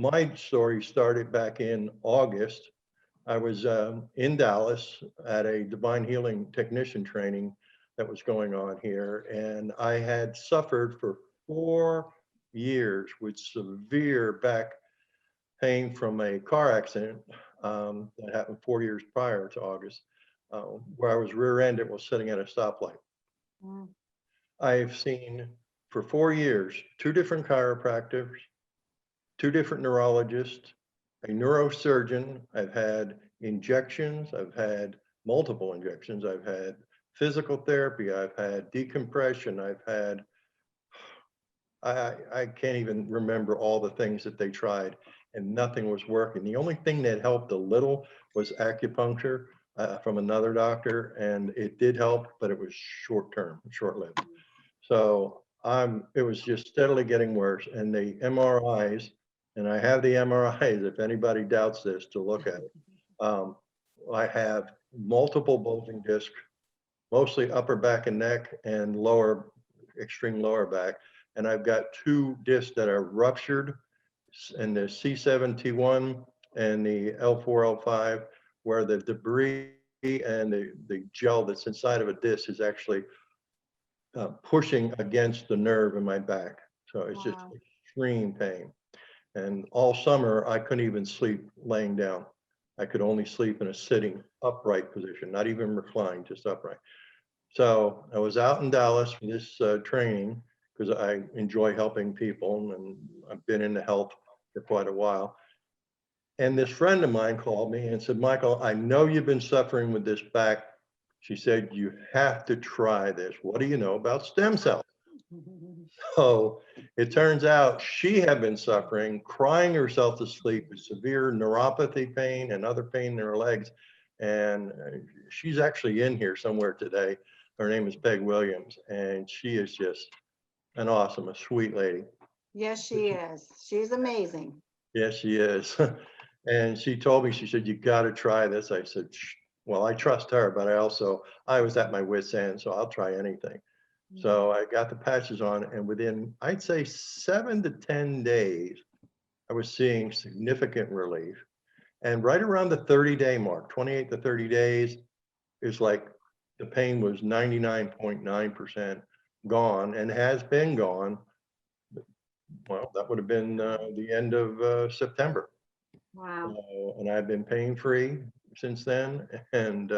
My story started back in August. I was in Dallas at a divine healing technician training that was going on here, and I had suffered for 4 years with severe back pain from a car accident that happened 4 years prior to August, where I was rear-ended while sitting at a stoplight. Mm. I've seen for 4 years 2 different chiropractors, 2 different neurologists, a neurosurgeon. I've had injections. I've had multiple injections. I've had physical therapy. I've had decompression. I've had, I can't even remember all the things that they tried, and nothing was working. The only thing that helped a little was acupuncture from another doctor, and it did help, but it was short term, short lived. So it was just steadily getting worse. And the MRIs, and I have the MRIs, if anybody doubts this, to look at it. I have multiple bulging discs, mostly upper back and neck and extreme lower back. And I've got 2 discs that are ruptured, and the C7T1 and the L4L5, where the debris and the gel that's inside of a disc is actually pushing against the nerve in my back. So it's just Wow. extreme pain. And all summer, I couldn't even sleep laying down. I could only sleep in a sitting upright position, not even reclined, just upright. So I was out in Dallas for this training because I enjoy helping people, and I've been into health for quite a while. And this friend of mine called me and said, Michael, I know you've been suffering with this back. She said, you have to try this. What do you know about stem cells? So it turns out she had been suffering, crying herself to sleep with severe neuropathy pain and other pain in her legs. And she's actually in here somewhere today. Her name is Peg Williams, and she is just an awesome, a sweet lady. Yes, she is. She's amazing. Yes, she is. And she told me, she said, you got to try this. I said, well, I trust her, but I was at my wit's end, so I'll try anything. So I got the patches on, and within, I'd say 7 to 10 days, I was seeing significant relief. And right around the 30-day mark, 28 to 30 days, is like the pain was 99.9% gone and has been gone. Well, that would have been the end of September. Wow. And I've been pain-free since then. And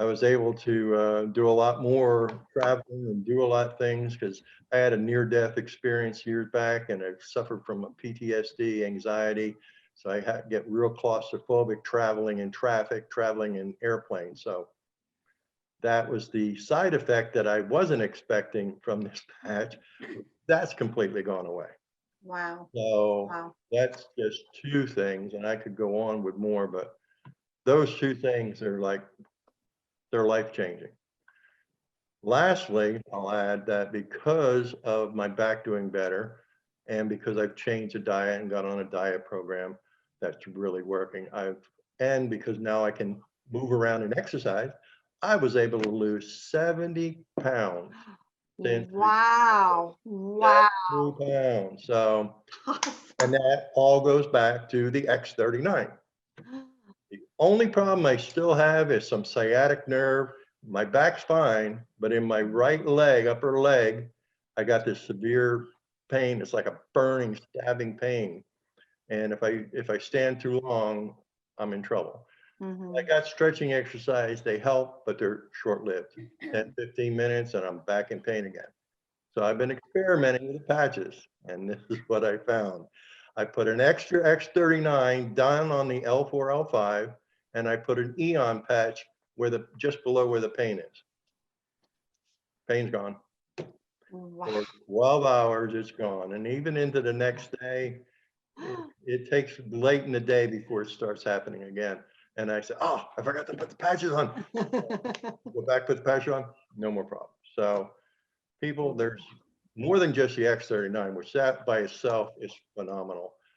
I was able to do a lot more traveling and do a lot of things because I had a near-death experience years back, and I suffered from a PTSD, anxiety. So I had to get real claustrophobic traveling in traffic, traveling in airplanes. So that was the side effect that I wasn't expecting from this patch. That's completely gone away. Wow. So Wow. that's just 2 things, and I could go on with more, but those 2 things are like, they're life-changing. Lastly, I'll add that because of my back doing better, and because I've changed the diet and got on a diet program that's really working, and because now I can move around and exercise, I was able to lose 70 pounds since Wow. 70 Wow. pounds. So, and that all goes back to the X39. The only problem I still have is some sciatic nerve. My back's fine, but in my right leg, upper leg, I got this severe pain. It's like a burning, stabbing pain. And if I stand too long, I'm in trouble. I Mhm. got stretching exercise. They help, but they're short-lived. 10, 15 minutes, and I'm back in pain again. So I've been experimenting with the patches, and this is what I found. I put an extra X39 down on the L4, L5, and I put an Eon patch just below where the pain is. Pain's gone. Wow. For 12 hours, it's gone. And even into the next day, it takes late in the day before it starts happening again. And I said, oh, I forgot to put the patches on. Go back, put the patch on, no more problem. So people, there's more than just the X39, which that by itself is phenomenal.